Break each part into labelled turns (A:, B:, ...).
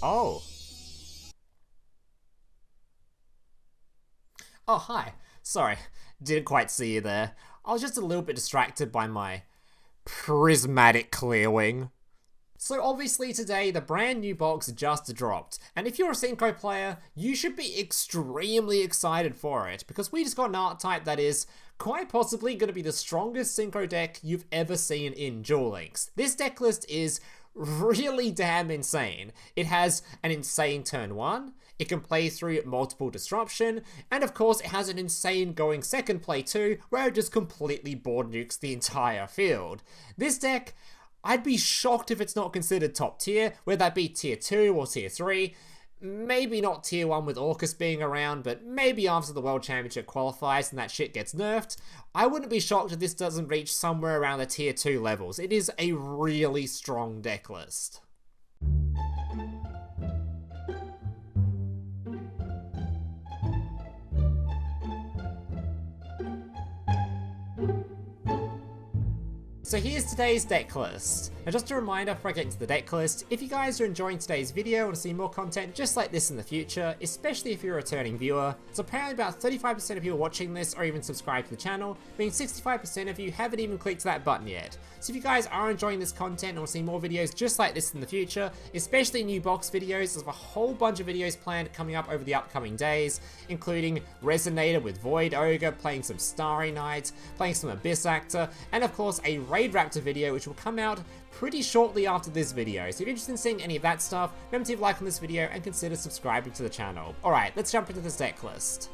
A: Oh. Oh, hi. Sorry, didn't quite see you there. I was just a little bit distracted by my prismatic clearwing. So obviously today the brand new box just dropped, and if you're a Synchro player, you should be extremely excited for it, because we just got an archetype that is quite possibly going to be the strongest Synchro deck you've ever seen in Duel Links. This deck list is really damn insane. It has an insane turn 1, it can play through multiple disruption, and of course it has an insane going second play too, where it just completely board nukes the entire field. This deck, I'd be shocked if it's not considered top tier, whether that be tier 2 or tier 3. Maybe not tier 1 with Orcus being around, but maybe after the World Championship qualifies and that shit gets nerfed. I wouldn't be shocked if this doesn't reach somewhere around the tier 2 levels. It is a really strong deck list. So here's today's deck list. Now just a reminder before I get into the deck list, if you guys are enjoying today's video and want to see more content just like this in the future, especially if you're a returning viewer, so apparently about 35% of you watching this are even subscribed to the channel, meaning 65% of you haven't even clicked that button yet. So if you guys are enjoying this content and want to see more videos just like this in the future, especially new box videos, there's a whole bunch of videos planned coming up over the upcoming days, including Resonator with Void Ogre, playing some Starry Night, playing some Abyss Actor, and of course a Raid Raptor video which will come out pretty shortly after this video. So if you're interested in seeing any of that stuff, remember to leave a like on this video and consider subscribing to the channel. Alright, let's jump into this deck list.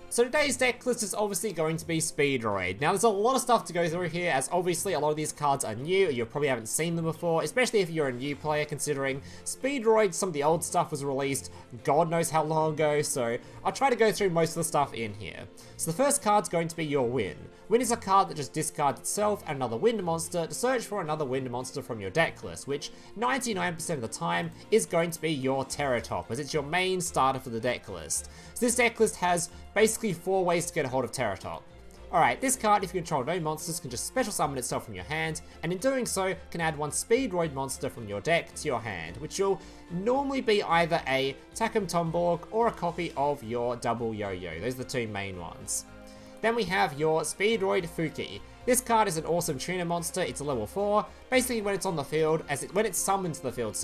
A: So today's deck list is obviously going to be Speedroid. Now there's a lot of stuff to go through here, as obviously a lot of these cards are new, you probably haven't seen them before, especially if you're a new player, considering Speedroid, some of the old stuff was released God knows how long ago, so I'll try to go through most of the stuff in here. So the first card's going to be your Wynn. Wynn is a card that just discards itself and another wind monster to search for another wind monster from your deck list, which 99% of the time is going to be your Terrortop, as it's your main starter for the deck list. So this deck list has basically 4 ways to get a hold of Terrortop. Alright, this card, if you control no monsters, can just special summon itself from your hand, and in doing so, can add one Speedroid monster from your deck to your hand, which will normally be either a Taketomborg or a copy of your double Yoyo. Those are the 2 main ones. Then we have your Speedroid Fuki. This card is an awesome tuner monster, it's a level 4. Basically when it's on the field, when it's summoned to the field,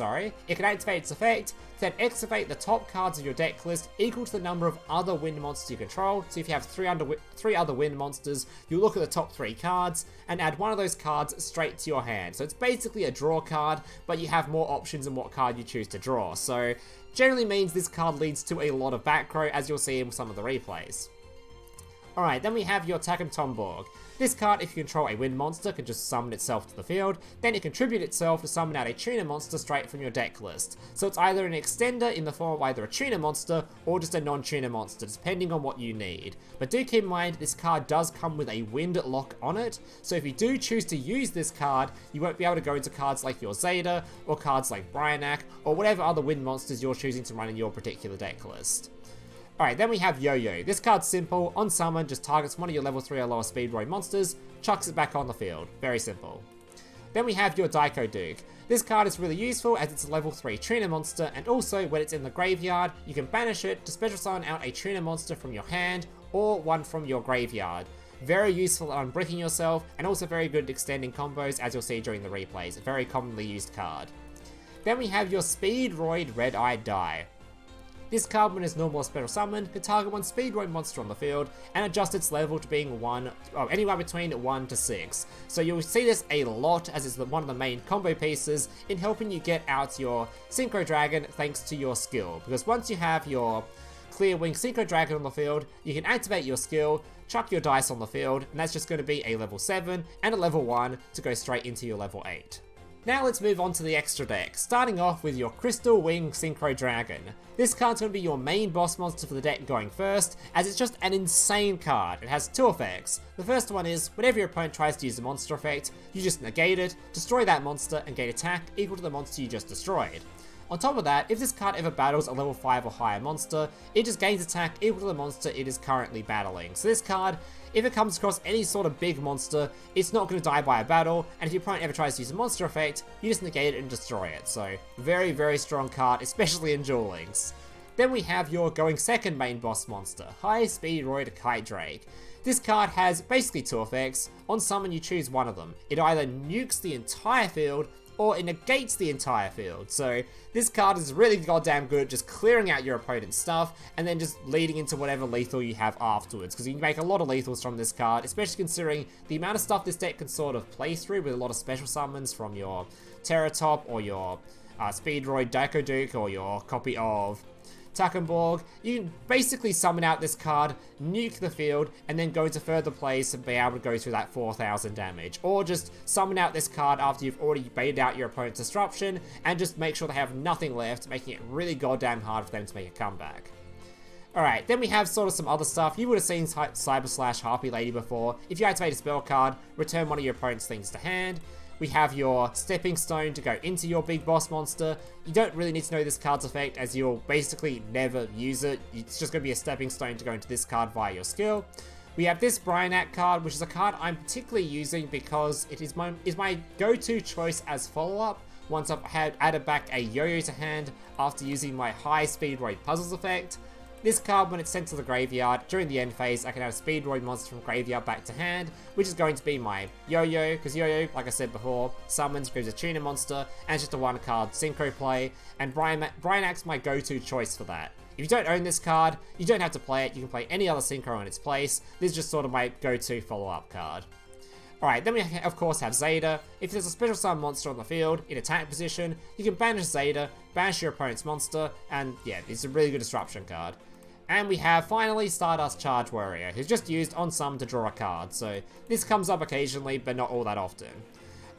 A: it can activate its effect, then activate the top cards of your deck list equal to the number of other wind monsters you control. So if you have 3 other wind monsters, you look at the top 3 cards and add one of those cards straight to your hand. So it's basically a draw card, but you have more options in what card you choose to draw. So generally means this card leads to a lot of backrow, as you'll see in some of the replays. Alright, then we have your Taketomborg. This card, if you control a wind monster, can just summon itself to the field, then it contribute itself to summon out a tuner monster straight from your deck list. So it's either an extender in the form of either a tuner monster or just a non-tuner monster, depending on what you need. But do keep in mind, this card does come with a wind lock on it, so if you do choose to use this card, you won't be able to go into cards like your Zeta, or cards like Brionac, or whatever other wind monsters you're choosing to run in your particular deck list. Alright, then we have Yoyo. This card's simple. On summon, just targets one of your level 3 or lower Speedroid monsters, chucks it back on the field. Very simple. Then we have your Daiko. This card is really useful as it's a level 3 tuner monster, and also when it's in the graveyard, you can banish it to special summon out a tuner monster from your hand or one from your graveyard. Very useful at unbricking yourself, and also very good at extending combos, as you'll see during the replays. A very commonly used card. Then we have your Speedroid Red-Eyed Die. This card, when it's normal or special summoned, can target one Speedroid monster on the field and adjust its level to being anywhere between 1 to 6. So you'll see this a lot, as it's one of the main combo pieces in helping you get out your Synchro Dragon thanks to your skill. Because once you have your Clear Wing Synchro Dragon on the field, you can activate your skill, chuck your dice on the field, and that's just going to be a level 7 and a level 1 to go straight into your level 8. Now let's move on to the extra deck, starting off with your Crystal Wing Synchro Dragon. This card's going to be your main boss monster for the deck going first, as it's just an insane card. It has 2 effects. The first one is, whenever your opponent tries to use a monster effect, you just negate it, destroy that monster, and gain attack equal to the monster you just destroyed. On top of that, if this card ever battles a level 5 or higher monster, it just gains attack equal to the monster it is currently battling. So this card, if it comes across any sort of big monster, it's not going to die by a battle, and if your opponent ever tries to use a monster effect, you just negate it and destroy it. So very, very strong card, especially in Duel Links. Then we have your going second main boss monster, Hi-Speedroid Kitedrake. This card has basically two effects. On summon, you choose one of them. It either nukes the entire field, or it negates the entire field. So this card is really goddamn good, just clearing out your opponent's stuff, and then just leading into whatever lethal you have afterwards, because you can make a lot of lethals from this card, especially considering the amount of stuff this deck can sort of play through with a lot of special summons from your Terrortop, or your Speedroid Taketomborg, or your copy of Taketomborg. You can basically summon out this card, nuke the field, and then go to further plays to be able to go through that 4000 damage. Or just summon out this card after you've already baited out your opponent's disruption, and just make sure they have nothing left, making it really goddamn hard for them to make a comeback. Alright, then we have sort of some other stuff. You would have seen Cyber/Harpie Lady before. If you activate a spell card, return one of your opponent's things to hand. We have your Stepping Stone to go into your big boss monster. You don't really need to know this card's effect, as you'll basically never use it. It's just going to be a Stepping Stone to go into this card via your skill. We have this Brionac card, which is a card I'm particularly using because it is my go-to choice as follow-up once I've added back a Yoyo to hand after using my Hi-Speedroid Puzzles effect. This card, when it's sent to the graveyard, during the end phase, I can add a Speedroid monster from graveyard back to hand, which is going to be my Yoyo, because Yoyo, like I said before, summons, gives a tuner monster, and it's just a one card Synchro play, and Brionac's my go-to choice for that. If you don't own this card, you don't have to play it, you can play any other Synchro in its place. This is just sort of my go-to follow-up card. Alright, then we of course have Zeta. If there's a special summon monster on the field, in attack position, you can banish Zeta, banish your opponent's monster, and yeah, it's a really good disruption card. And we have, finally, Stardust Charge Warrior, who's just used on summon to draw a card, so this comes up occasionally, but not all that often.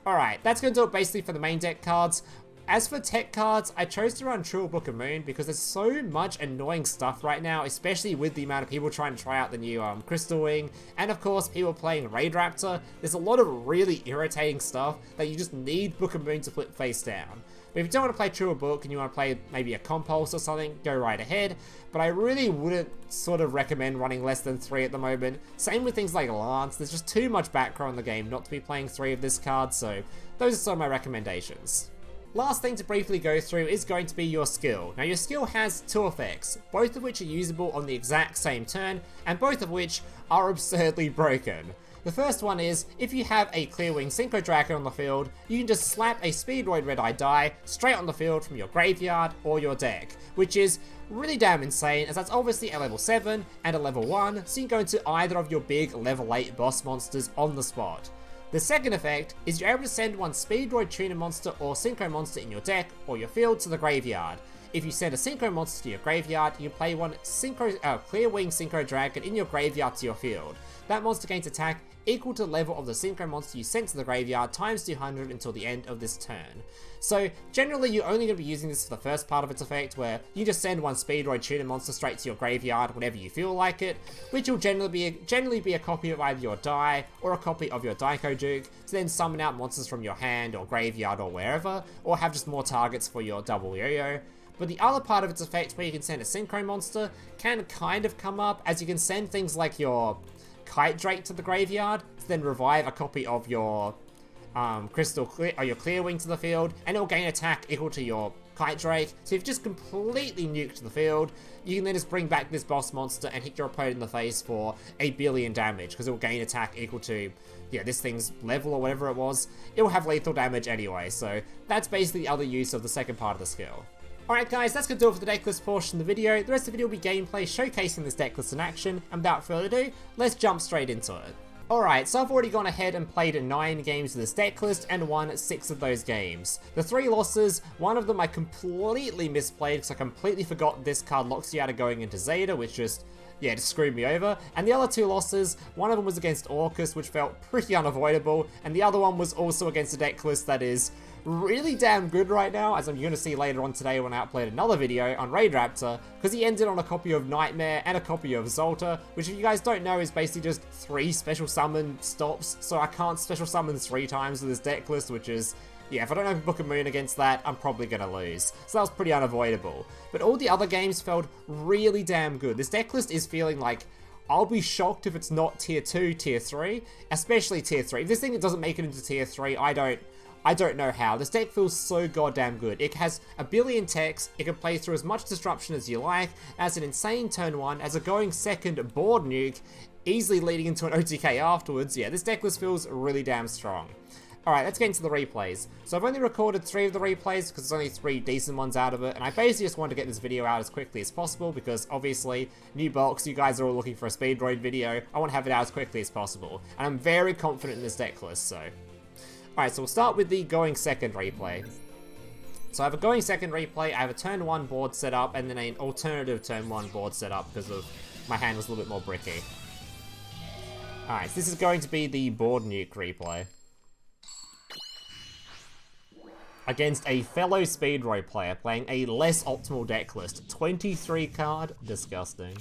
A: Alright, that's going to do it basically for the main deck cards. As for tech cards, I chose to run True Book of Moon because there's so much annoying stuff right now, especially with the amount of people trying to try out the new Crystal Wing, and of course people playing Raid Raptor. There's a lot of really irritating stuff that you just need Book of Moon to flip face down. But if you don't want to play True Book and you want to play maybe a Compulse or something, go right ahead. But I really wouldn't sort of recommend running less than 3 at the moment. Same with things like Lance, there's just too much backrow in the game not to be playing 3 of this card, so those are some of my recommendations. Last thing to briefly go through is going to be your skill. Now your skill has 2 effects, both of which are usable on the exact same turn, and both of which are absurdly broken. The first one is, if you have a Clearwing Synchro Dragon on the field, you can just slap a Speedroid Red Eye die straight on the field from your graveyard or your deck, which is really damn insane, as that's obviously a level 7 and a level 1, so you can go into either of your big level 8 boss monsters on the spot. The second effect is you're able to send one Speedroid Tuner monster or Synchro monster in your deck or your field to the graveyard. If you send a Synchro monster to your graveyard, you can play one Clearwing Synchro Dragon in your graveyard to your field. That monster gains attack equal to the level of the Synchro monster you sent to the graveyard times 200 until the end of this turn. So generally you're only going to be using this for the first part of its effect, where you just send one Speedroid Tuner monster straight to your graveyard whenever you feel like it, which will generally be a copy of either your die or a copy of your Daiko Duke, to then summon out monsters from your hand or graveyard or wherever, or have just more targets for your double Yoyo. But the other part of its effect, where you can send a Synchro monster, can kind of come up, as you can send things like your Kitedrake to the graveyard to then revive a copy of your your Clearwing to the field, and it will gain attack equal to your Kitedrake. So if you just completely nuked the field, you can then just bring back this boss monster and hit your opponent in the face for 8 billion damage, because it will gain attack equal to this thing's level or whatever it was. It will have lethal damage anyway, so that's basically the other use of the second part of the skill. Alright guys, that's going to do it for the decklist portion of the video. The rest of the video will be gameplay showcasing this decklist in action, and without further ado, let's jump straight into it. Alright, so I've already gone ahead and played 9 games of this decklist and won 6 of those games. The 3 losses, one of them I completely misplayed because I completely forgot this card locks you out of going into Zeta, which just screwed me over. And the other 2 losses, one of them was against Orcus, which felt pretty unavoidable, and the other one was also against a decklist that is really damn good right now, as I'm going to see later on today when I upload another video on Raid Raptor, because he ended on a copy of Nightmare and a copy of Zolta, which if you guys don't know is basically just 3 special summon stops, so I can't special summon 3 times with this deck list, which is, yeah, if I don't have Book of Moon against that, I'm probably going to lose. So that was pretty unavoidable. But all the other games felt really damn good. This deck list is feeling like, I'll be shocked if it's not tier 2, tier 3, especially tier 3. If this thing doesn't make it into tier 3, I don't know how. This deck feels so goddamn good. It has a billion techs, it can play through as much disruption as you like, as an insane turn 1, as a going second board nuke, easily leading into an OTK afterwards. Yeah, this deck list feels really damn strong. Alright, let's get into the replays. So I've only recorded 3 of the replays because there's only 3 decent ones out of it, and I basically just wanted to get this video out as quickly as possible because obviously, new box, you guys are all looking for a Speedroid video, I want to have it out as quickly as possible, and I'm very confident in this deck list, so. Alright, so we'll start with the going second replay. So I have a going second replay, I have a turn 1 board set up, and then an alternative turn 1 board set up because of my hand was a little bit more bricky. Alright, so this is going to be the board nuke replay. Against a fellow Speedroid player playing a less optimal deck list. 23 card, disgusting.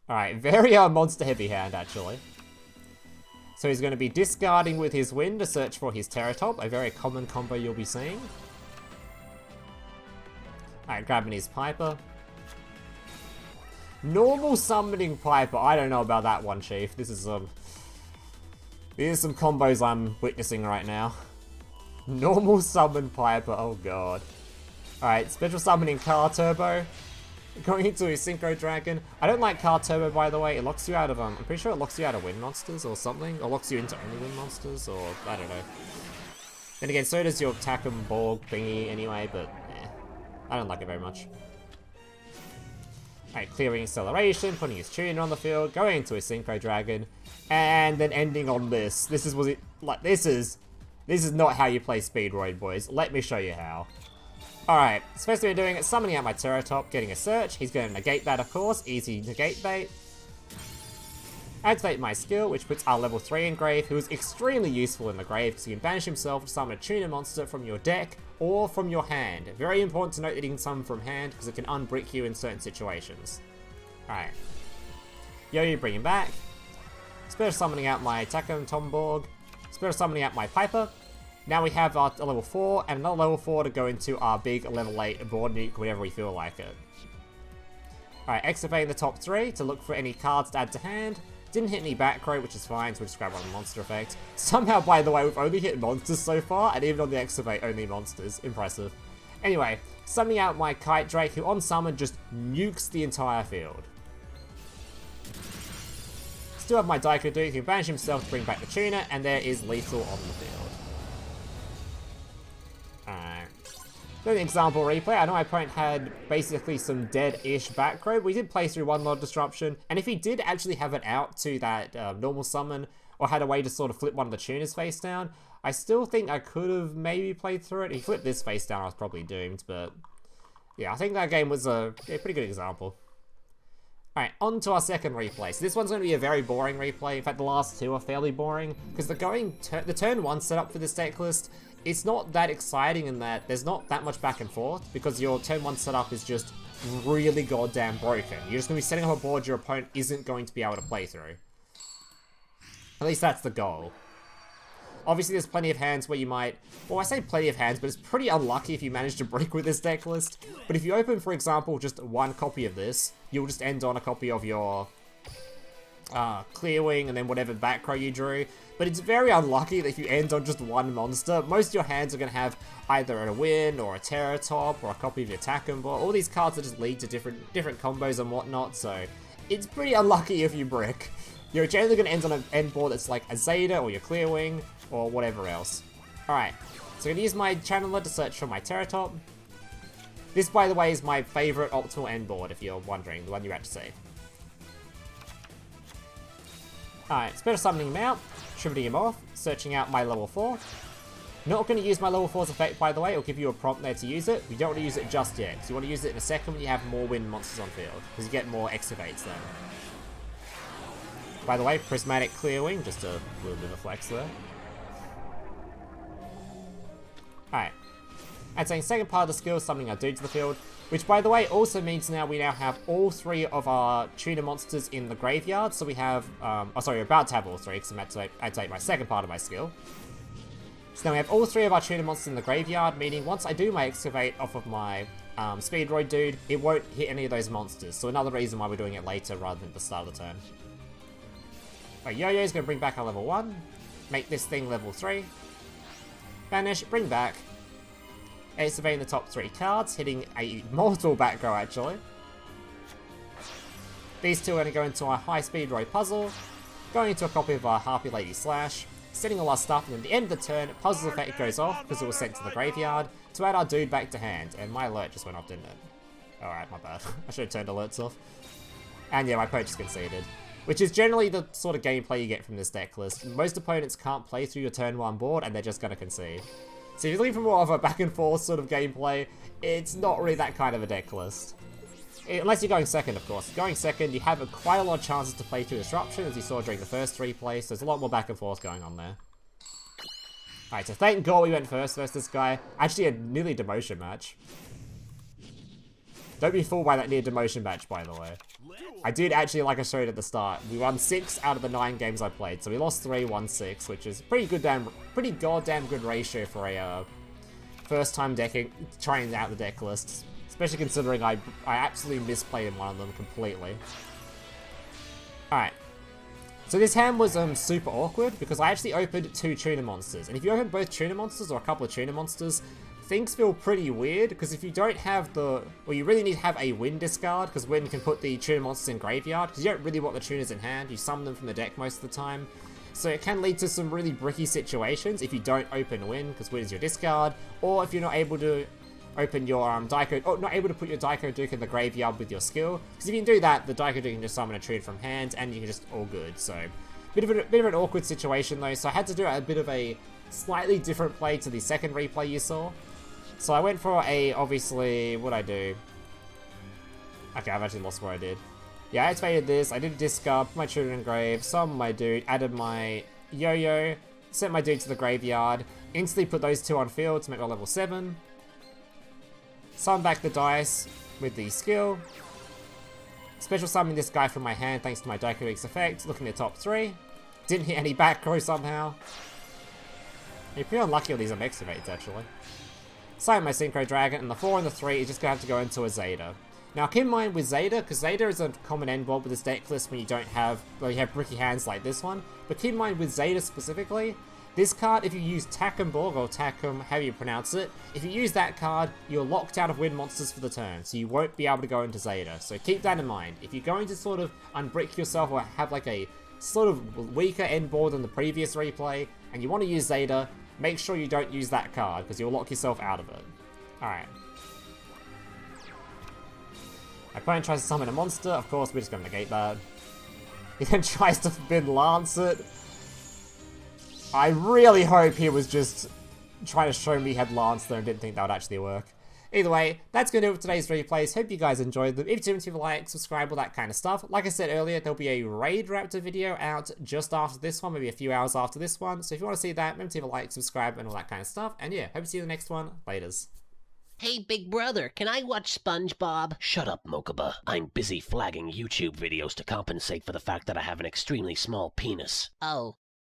A: Alright, very monster heavy hand actually. So he's going to be discarding with his Wynn to search for his Terrortop, a very common combo you'll be seeing. Alright, grabbing his Piper. Normal summoning Piper, I don't know about that one, Chief. These are some combos I'm witnessing right now. Normal summon Piper, oh god. Alright, special summoning Car Turbo. Going into a Synchro Dragon. I don't like Car Turbo, by the way. It locks you out of, I'm pretty sure it locks you out of Wynn monsters or something. Or locks you into only Wynn monsters, or I don't know. Then again, so does your Taketomborg thingy anyway, but eh, I don't like it very much. Alright, clearing acceleration, putting his tuner on the field, going into a Synchro Dragon, and then ending on this. This is not how you play Speedroid, boys. Let me show you how. Alright, supposed to be doing it, summoning out my Terrortop, getting a search. He's going to negate that, of course. Easy negate bait. Activate my skill, which puts our level 3 in grave, who is extremely useful in the grave because he can banish himself to summon a tuner monster from your deck or from your hand. Very important to note that he can summon from hand because it can unbrick you in certain situations. Alright. Yoyo bring him back. Special summoning out my Taketomborg. Special summoning out my Piper. Now we have a level 4 and another level 4 to go into our big level 8 board nuke whenever we feel like it. Alright, activating the top 3 to look for any cards to add to hand. Didn't hit any backrow, which is fine, so we'll just grab one monster effect. Somehow, by the way, we've only hit monsters so far, and even on the activate, only monsters. Impressive. Anyway, summoning out my Kitedrake, who on summon just nukes the entire field. Still have my Daiko dude who can banish himself to bring back the tuner, and there is lethal on the field. Alright. Then example replay. I know my opponent had basically some dead-ish backrow. We did play through one lot of disruption, and if he did actually have it out to that normal summon, or had a way to sort of flip one of the tuners face down, I still think I could have maybe played through it. If he flipped this face down, I was probably doomed, but yeah, I think that game was a pretty good example. Alright, on to our second replay. So this one's going to be a very boring replay. In fact, the last 2 are fairly boring, because the turn 1 setup for this deck list, it's not that exciting in that there's not that much back and forth, because your turn 1 setup is just really goddamn broken. You're just going to be setting up a board your opponent isn't going to be able to play through. At least that's the goal. Obviously, there's plenty of hands where you might... Well, I say plenty of hands, but it's pretty unlucky if you manage to brick with this deck list. But if you open, for example, just one copy of this, you'll just end on a copy of your Clear Wing and then whatever backrow you drew. But it's very unlucky that if you end on just one monster, most of your hands are going to have either a Wynn or a Terrortop or a copy of your Taketomborg. All these cards that just lead to different combos and whatnot, so it's pretty unlucky if you brick. You're generally going to end on an end board that's like a Zeta or your Clear Wing or whatever else. Alright, so I'm going to use my channeler to search for my Terrortop. This, by the way, is my favourite optimal end board, if you're wondering, the one you're about to see. Alright, special summoning him out, shriveling him off, searching out my level 4. Not going to use my level 4's effect, by the way, it'll give you a prompt there to use it. You don't want to use it just yet, because you want to use it in a second when you have more Wynn monsters on field, because you get more excavates then. By the way, Prismatic Clear Wing, just a little bit of a flex there. Alright. And saying second part of the skill, summoning our dude to the field, which by the way also means we now have all 3 of our tuner monsters in the graveyard. So we have, we're about to have all 3 because I'm about to activate my second part of my skill. So now we have all 3 of our tuner monsters in the graveyard, meaning once I do my excavate off of my Speedroid dude, it won't hit any of those monsters. So another reason why we're doing it later rather than at the start of the turn. Alright, Yoyo's going to bring back our level 1, make this thing level 3, banish, bring back, excavating the top 3 cards, hitting a multiple backrow actually. These 2 are going to go into our Hi-Speedroid Puzzle, going into a copy of our Harpie Lady Slash, setting all our stuff, and at the end of the turn, Puzzle's effect goes off because it was sent to the graveyard to add our dude back to hand, and my alert just went off, didn't it? Alright, my bad. I should have turned alerts off. And yeah, my purchase conceded. Which is generally the sort of gameplay you get from this deck list. Most opponents can't play through your turn 1 board, and they're just going to concede. So if you're looking for more of a back and forth sort of gameplay, it's not really that kind of a deck list. Unless you're going second, of course. Going second, you have quite a lot of chances to play through Disruption, as you saw during the first 3 plays, so there's a lot more back and forth going on there. Alright, so thank God we went first versus this guy. Actually, a nearly demotion match. Don't be fooled by that near demotion match, by the way. I did actually, like I showed at the start, we won 6 out of the 9 games I played, so we lost 3, won 6, which is pretty goddamn good ratio for a first time trying out the deck lists. Especially considering I absolutely misplayed in one of them completely. Alright. So this hand was super awkward because I actually opened 2 tuner monsters. And if you open both tuner monsters or a couple of tuner monsters, things feel pretty weird because if you don't have well, you really need to have a Wynn discard because Wynn can put the tuner monsters in graveyard because you don't really want the tuners in hand. You summon them from the deck most of the time. So it can lead to some really bricky situations if you don't open Wynn because Wynn is your discard, or if you're not able to open your Daiko, or not able to put your Daiko Duke in the graveyard with your skill. Because if you can do that, the Daiko Duke can just summon a tuner from hand, and you can just all good. So, bit of an awkward situation though. So I had to do a bit of a slightly different play to the second replay you saw. So I went for obviously, what'd I do? Okay, I've actually lost what I did. Yeah, I activated this. I did discard, put my tuner in grave, summoned my dude, added my Yoyo, sent my dude to the graveyard, instantly put those 2 on field to make my level 7. Summon back the dice with the skill. Special summoning this guy from my hand thanks to my Daiko Duke's effect. Looking at the top 3. Didn't hit any back row somehow. You're pretty unlucky on these excavates actually. Summon my Synchro Dragon, and the 4 and the 3 is just going to have to go into a Zeta. Now keep in mind with Zeta, because Zeta is a common end board with this deck list when you don't have, well, you have bricky hands like this one. But keep in mind with Zeta specifically, this card, if you use Taketomborg, or Takem, however you pronounce it, if you use that card, you're locked out of Wynn monsters for the turn, so you won't be able to go into Zeta. So keep that in mind. If you're going to sort of unbrick yourself or have like a sort of weaker end board than the previous replay, and you want to use Zeta, make sure you don't use that card, because you'll lock yourself out of it. Alright. My opponent tries to summon a monster, of course we're just going to negate that. He then tries to Forbidden Lance it. I really hope he was just trying to show me he had Lance there and didn't think that would actually work. Either way, that's going to do it for today's replays. Hope you guys enjoyed them. If you did, leave a like, subscribe, all that kind of stuff. Like I said earlier, there'll be a Raid Raptor video out just after this one, maybe a few hours after this one. So if you want to see that, remember to leave a like, subscribe, and all that kind of stuff. And yeah, hope to see you in the next one. Laters.
B: Hey, big brother, can I watch SpongeBob? Shut up, Mokuba. I'm busy flagging YouTube videos to compensate for the fact that I have an extremely small penis. Oh.